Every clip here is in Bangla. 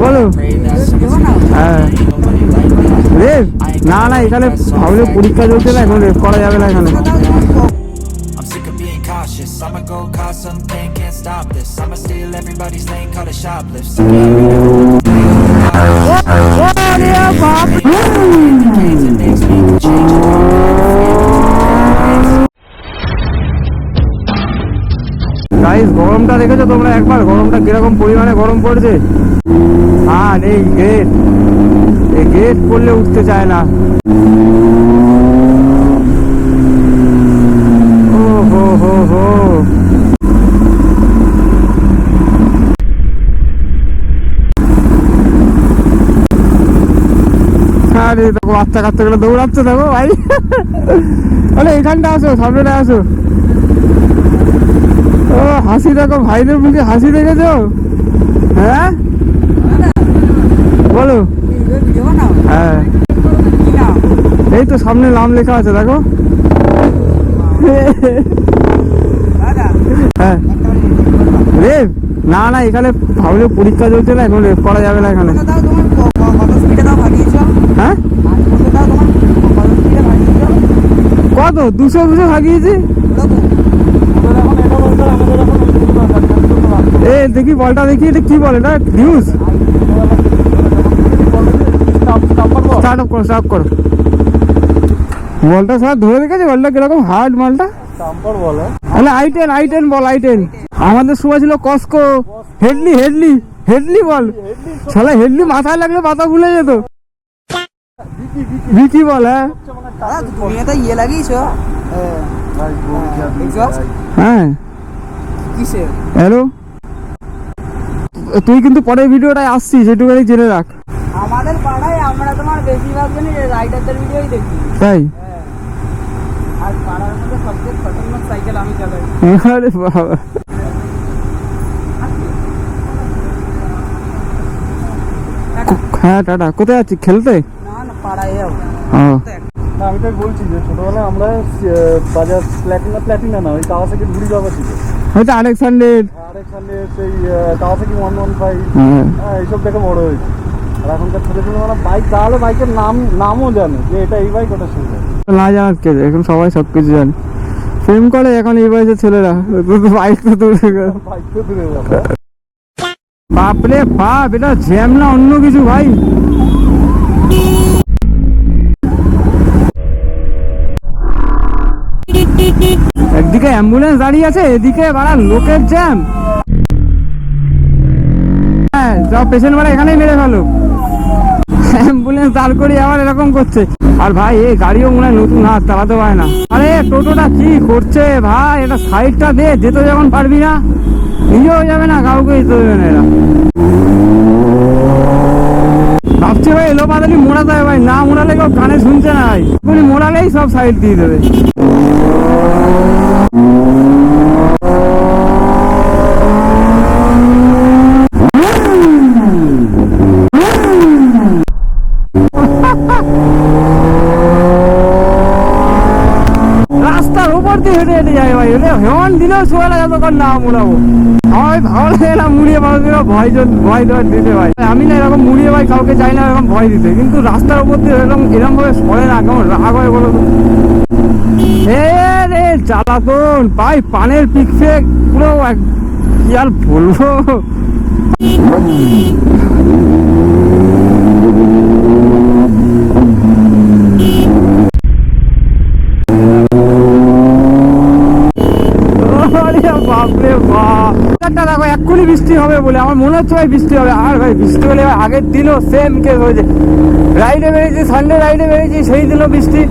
বলো হ্যাঁ রেপ না না এখানে ভাবলে পরীক্ষা চলছে না এখন রেপ করা যাবে না এখানে I'ma go cause some pain, can't stop this. I'ma steal everybody's lane, call it shoplifts. Guys গরমটা দেখেছো তোমরা একবার গরমটা কিরকম পরিমাণে গরম পড়ছে হ্যাঁ এই গেট পড়লে উঠতে চায় না ও হো হো হো আরে দেখো বাচ্চা কাচ্চাগুলো দৌড়াচ্ছে দেখো ভাই আরে এখানটা আসো সামনে আসো ও হাসি দেখো ভাইদের মুখে হাসি দেখেছো হ্যাঁ বলো হ্যাঁ এই তো সামনে নাম লেখা আছে দেখো হ্যাঁ রেপ না না এখানে ভাবলে পরীক্ষা চলছে না এখন রেপ করা যাবে না এখানে হ্যাঁ কত 200 ভাগিয়েছি এ দেখি বলটা দেখি এটা কি বলে এটা নিউজ স্টার্ট করো বলটা স্যার ধরে রেখেছে বলটা কিরকম হার্ড মালটা তাহলে I10 বল I10 আমাদের সময় ছিল কসকো হেডলি বল শালা হেডলি মাথায় লাগলে মাথা ভুলে যেত বিকি বল হ্যাঁ তুমি তো ইয়ে লাগিয়েছ হ্যাঁ কিসে হ্যালো তুই কিন্তু পরের ভিডিওটায় আসছিস সেটুকুনি জেনে রাখ আমাদের পাড়ায় আমরা তোমার বেশিরভাগ জনই রাইডারদের ভিডিওই দেখি তাই আর পাড়ার মধ্যে সবচেয়ে খতরনাক সাইকেল আমি চালাই আরে বাবা হ্যাঁ টাটা কোথায় আছিস খেলতে না পাড়ায় যাও না আমি তাই বলছি যে ছোটবেলায় আমরা বাজার প্ল্যাটিনা না ওই কাওয়াসাকি ঘুরি যাওয়া ছিল হয়তো আলেকজান্ডার সেই কাওয়াসাকি 115 এইসব দেখে বড় হয়েছে আর এখনকার ছোটো ছোটো মানে বাইক তাহলে বাইকের নামও জানে যে এটা এই বাইক ওটা সেই না জানার কে এখন সবাই সব কিছু জানে প্রেম করে এখন এই বয়সের ছেলেরা বাইক তো দূরে বাপরে বাপ এটা জ্যাম না অন্য কিছু ভাই একদিকে অ্যাম্বুলেন্স দাঁড়িয়ে আছে এদিকে বাড়া লোকের জ্যাম হ্যাঁ সব পেশেন্ট বাড়া এখানেই মেরে ফেলো অ্যাম্বুলেন্স দাঁড় করিয়ে আবার এরকম করছে আর ভাই এই গাড়িও মনে হয় নতুন হাত চালাতে পারে না আরে টোটোটা কি করছে ভাই এটা সাইডটা দে যেতে যখন পারবি না নিজেও যাবে না কাউকে যেতে দেবে না এরা ভাবছি ভাই এলো বাদালি মোড়াতে হবে ভাই না মোড়ালে কেউ কানে শুনছে না ভাই এখনই মোড়ালেই সব সাইড দিয়ে দেবে রাস্তার উপর দিয়ে হেঁটে হেঁটে যায় ভাই হেমন দিলেও শোয়ালা যতক্ষণ না মোড়াবো হয় ভালো লাগে না মুড়িয়ে মানুষের ভয় দেওয়ার দিতে ভাই আমি না এরকম মুড়িয়ে ভাই কাউকে চাই না এরকম ভয় দিতে কিন্তু রাস্তার উপর দিয়ে এরকম ভাবে সরে না কেমন রাগ হয় বলো তো রে জ্বালাতন ভাই পানের পিক ফেক পুরো কি আর বলবো বাপরে বাপ দেখো এক্ষুনি বৃষ্টি হবে বলে আমার মনে হচ্ছে ভাই বৃষ্টি হবে আর ভাই বৃষ্টি হলে আগের দিনও সেম কেস হয়েছে রাইডে বেরিয়েছি সানডে রাইডে বেরিয়েছি সেই দিনও বৃষ্টি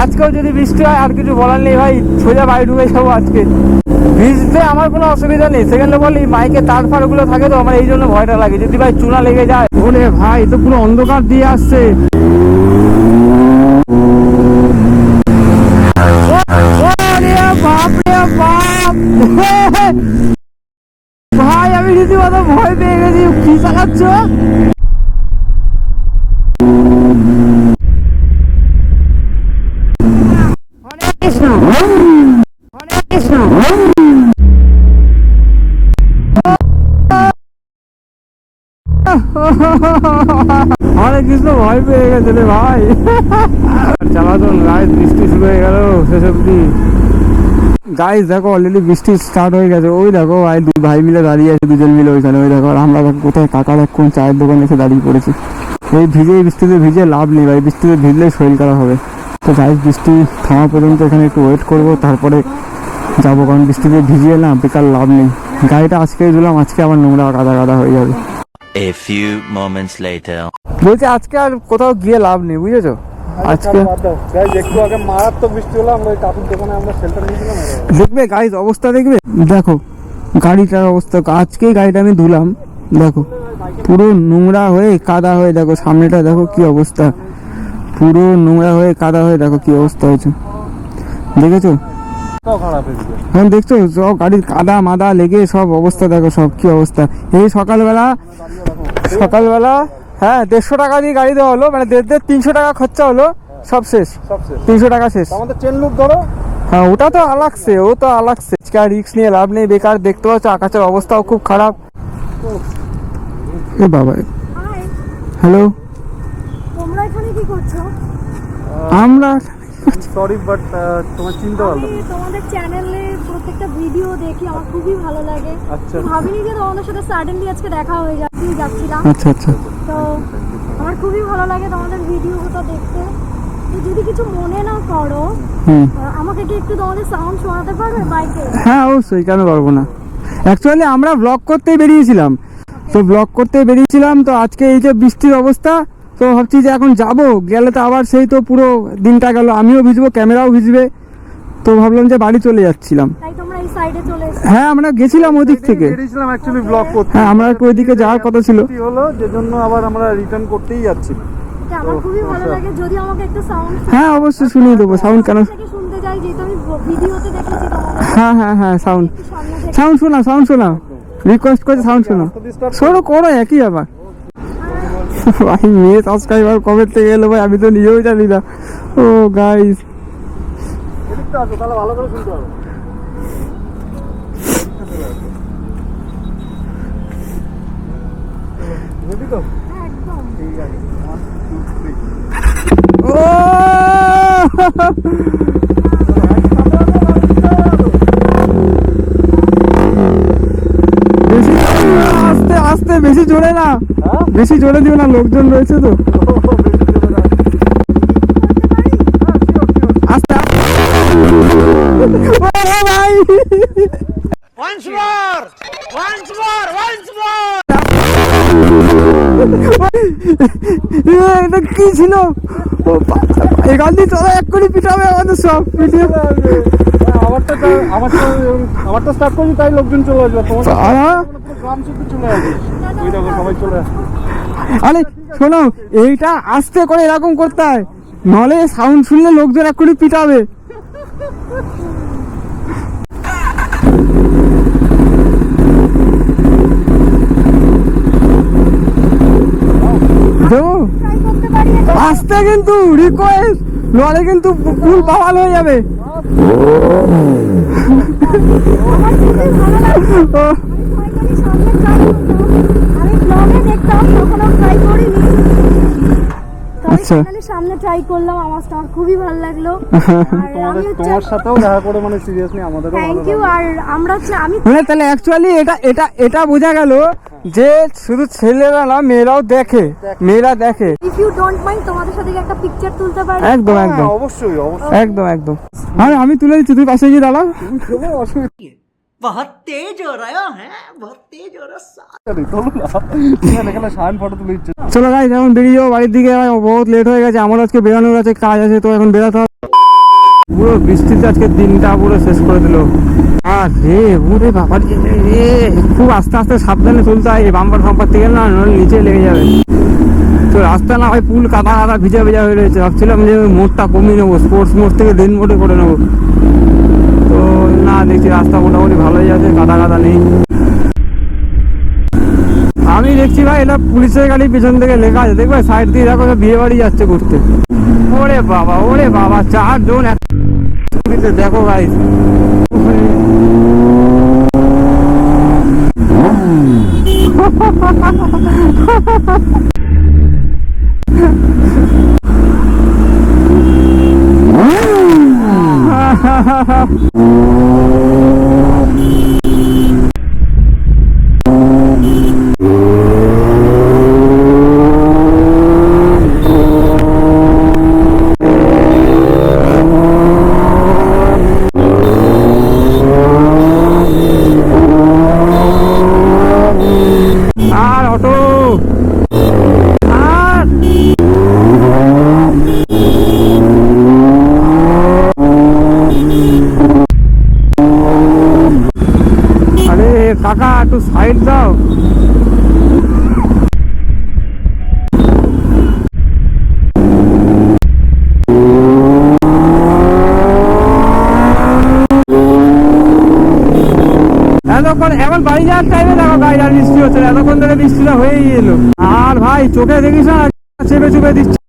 আজকেও যদি বৃষ্টি হয় আর কিছু বলার নেই ভাই সোজা বাড়ি ঢুকে যাবো আজকে ভিজতে আমার কোনো অসুবিধা নেই সেকেন্ড বলি মাইকে তার ফার গুলো থাকে তো আমার এই জন্য ভয়টা লাগে যদি ভাই চুনা লেগে যায় ওরে ভাই তো পুরো অন্ধকার দিয়ে আসছে ভাই আমি রীতিমতো ভয় পেয়ে গেছি কি চালাচ্ছ হরে কৃষ্ণ অনেক কিছু ভয় পেয়ে গেছে রে ভাই। চালাতন গায়ে বৃষ্টি শুরু হয়ে গেল শেষ অব্দি। গাইস দেখো অলরেডি বৃষ্টি স্টার্ট হয়ে গেছে। ওই দেখো ভাই দুই ভাই মিলে দাঁড়িয়ে আছে, দুজন মিলে ওইখানে। ওই দেখো আর আমরা দেখো কোথায় কাকার এখন চায়ের দোকানে এসে দাঁড়িয়ে পড়েছি। এই বৃষ্টিতে ভিজে লাভ নেই ভাই, বৃষ্টিতে ভিজলে শরীর খারাপ হবে। তো গাইস বৃষ্টি থামা পর্যন্ত এখানে একটু ওয়েট করবো, তারপরে যাবো, কারণ বৃষ্টিতে ভিজিয়ে না বেকার লাভ নেই। গাড়িটা আজকেই দিলাম, আজকে আবার নোংরা কাদা কাদা হয়ে যাবে। A few moments later. বলছি আজকে আর কোথাও গিয়ে লাভ নেই, বুঝেছো? আজকে একটু আগে মারাত্মক বৃষ্টি হলো, আমরা ওই কাকুর দোকানে আমরা শেল্টার নিয়েছিলাম। দেখবে গাইস অবস্থা দেখবে, দেখো গাড়িটার অবস্থা। আজকেই গাড়িটা আমি ধুলাম, দেখো পুরো নোংরা হয়ে কাদা হয়ে, দেখো সামনেটা দেখো কি অবস্থা, পুরো নোংরা হয়ে কাদা হয়ে, দেখো কি অবস্থা হয়েছে, দেখেছো? খারাপ হয়েছে এখন দেখছো সব গাড়ির কাদা মাদা লেগে সব অবস্থা, দেখো সব কি অবস্থা। এই সকালবেলা হ্যাঁ 150 টাকা দিয়ে গাড়ি দেওয়া হলো, মানে 300 টাকা খরচা হলো, সব শেষ, 300 টাকা শেষ। আমাদের চেন লুক ধরো। হ্যাঁ ওটা তো আলাগছে, ও তো আলাগছে। রিক্স নিয়ে লাভ নেই, বেকার। দেখতে পাচ্ছ আকাশের অবস্থাও খুব খারাপ। এ বাবা, হ্যালো, তোমরা এখানে কি করছো? আমরা সরি বাট তোমার চিনতে পারলাম আমি তোমাদের চ্যানেলে প্রত্যেকটা ভিডিও দেখি, আমার খুবই ভালো লাগে। আচ্ছা। ভাবিনি যে তোমাদের সাথে সাডেনলি আজকে দেখা হয়ে যাচ্ছিলাম। আচ্ছা আচ্ছা। তো আমার খুবই ভালো লাগে তোমাদের ভিডিওগুলো দেখতে। তো যদি কিছু মনে না করো, হুম, আমাকে কি একটু তোমাদের সাউন্ড শোনাতে পারবে বাইকে? হ্যাঁ অবশ্যই, কেন পারবো না। অ্যাকচুয়ালি আমরা ব্লগ করতেই বেরিয়েছিলাম, তো আজকে এই যে বৃষ্টির অবস্থা, তো ভাবছি যে এখন যাবো, গেলে তো আবার সেই তো পুরো দিনটা গেল, আমিও ভিজবো, ক্যামেরাও ভিজবে। তো ভাবলাম যে বাড়ি চলে যাচ্ছিলাম। তাই তোমরা এই সাইডে চলে এসেছো। হ্যাঁ আমরা গেছিলাম ওদিক থেকে, বেরিয়েছিলাম অ্যাকচুয়ালি ব্লগ করতে। হ্যাঁ আমরা একটু ওইদিকে যাওয়ার কথা ছিল। কি হলো যে জন্য আবার আমরা রিটার্ন করতেই যাচ্ছি। এটা আমার খুবই ভালো লাগে, যদি আমাকে একটু সাউন্ড হ্যাঁ অবশ্যই শুনিয়ে দেবো। সাউন্ড কেন? থেকে শুনতে যাই, যেহেতু আমি ভিডিওতে দেখেছি তোমাদের। হ্যাঁ হ্যাঁ হ্যাঁ, সাউন্ড একটু সামনে থেকে সাউন্ড শোনা রিকোয়েস্ট করে সাউন্ড শোনা। শোনো করো একই ব্যাপার। ভাই মেয়ে সাবস্ক্রাইবার কবে থেকে এলো ভাই, আমি তো নিজেও জানি না। ও গাইস এদিকটা আসো, তাহলে ভালো করে শুনতে হবে। রেডি তো? একদম। ঠিক আছে, 1 2 3। ও বেশি আস্তে আস্তে, বেশি জোরে না, বেশি জোরে দিও না, লোকজন রয়েছে তো। আস্তে আস্তে ভাই, এটা কি ছিল? এখান দিয়ে চলো, এক করে পিটাবে আমাদের সব পিটিয়ে। আমারটা স্টার্ট করছি, তাই লোকজন চলে আসবে। তোমার গ্রাম শুধু চলে আসবে, ওই দেখো সবাই চলে আসবে। আরে শোনো, এইটা আস্তে করে এরকম করতে হয়, নাহলে সাউন্ড শুনলে লোকজন এক করে পিটাবে। ট্রাই করতে পারি এটা। আস্তে কিন্তু, রিকোয়েস্ট, নাহলে কিন্তু ফুল বাওয়াল হয়ে যাবে। আমার খুবই ভালো লাগে। ও, আমি সামনে ট্রাই করতাম, আমি ব্লগে দেখতাম, তখন ট্রাই করিনি। তো আমি আচ্ছা। ফাইনালি সামনে ট্রাই করলাম, আমার খুবই ভালো লাগলো। আর আমি তোমার সাথেও দেখা করে মানে সিরিয়াসলি আমাদেরও ভালো থ্যাংক ইউ। আর আমরা আমি মানে তাহলে অ্যাকচুয়ালি এটা বোঝা গেল যে শুধু ছেলেরা না, মেয়েরাও দেখে, মেয়েরা দেখে। ইফ ইউ ডোন্ট মাইন্ড তোমাদের সাথে একটা পিকচার তুলতে পারি? একদম একদম অবশ্যই অবশ্যই একদম একদম। আমি তুলে দিচ্ছি, তুই পাশে গিয়ে দাঁড়াও। অসুবিধা बहुत तेज हो रहा है बहुत तेज हो रहा নেই, চলো না। এখানে সায়ন ফটো তুলে দিচ্ছে। চলো গাইস এখন বেরিয়ে যাবো বাড়ির দিকে, বহুত লেট হয়ে গেছে, আমার আজকে বেরানোর আছে, কাজ আছে, তো এখন বেরাতে হবে। পুরো বৃষ্টিতে আজকে দিনটা পুরো শেষ করে দিল। আর রে ওরে বাবা রে, খুব আস্তে আস্তে সাবধানে চলতে হয়, এই বাম্পার ফাম্পার থেকে না, নইলে নিচে লেগে যাবে। তো রাস্তা না হয় পুল কাদা কাদা ভিজা ভিজা হয়ে রয়েছে, ভাবছিলাম যে মোড়টা কমিয়ে নেবো, স্পোর্টস মোড় থেকে রেন মোড়ে করে নেবো। তো না, দেখছি রাস্তা মোটামুটি ভালোই আছে, কাদা কাদা নেই। আমি দেখছি ভাই এটা পুলিশের গাড়ি, পিছন থেকে লেখা আছে, দেখবে সাইড দিয়ে দেখো বিয়ে বাড়ি যাচ্ছে ঘুরতে। ওরে বাবা 4 জন দেখো ভাই। আর অটো আর আরে কাকা একটু সাইড দাও। এতক্ষণ এখন বাড়ি যাওয়ার টাইমে দেখো গাড়ি আর বৃষ্টি হচ্ছে না, এতক্ষণ ধরে বৃষ্টিটা হয়েই এলো। আর ভাই চোখে দেখিস না চেপে চুপে দিচ্ছে।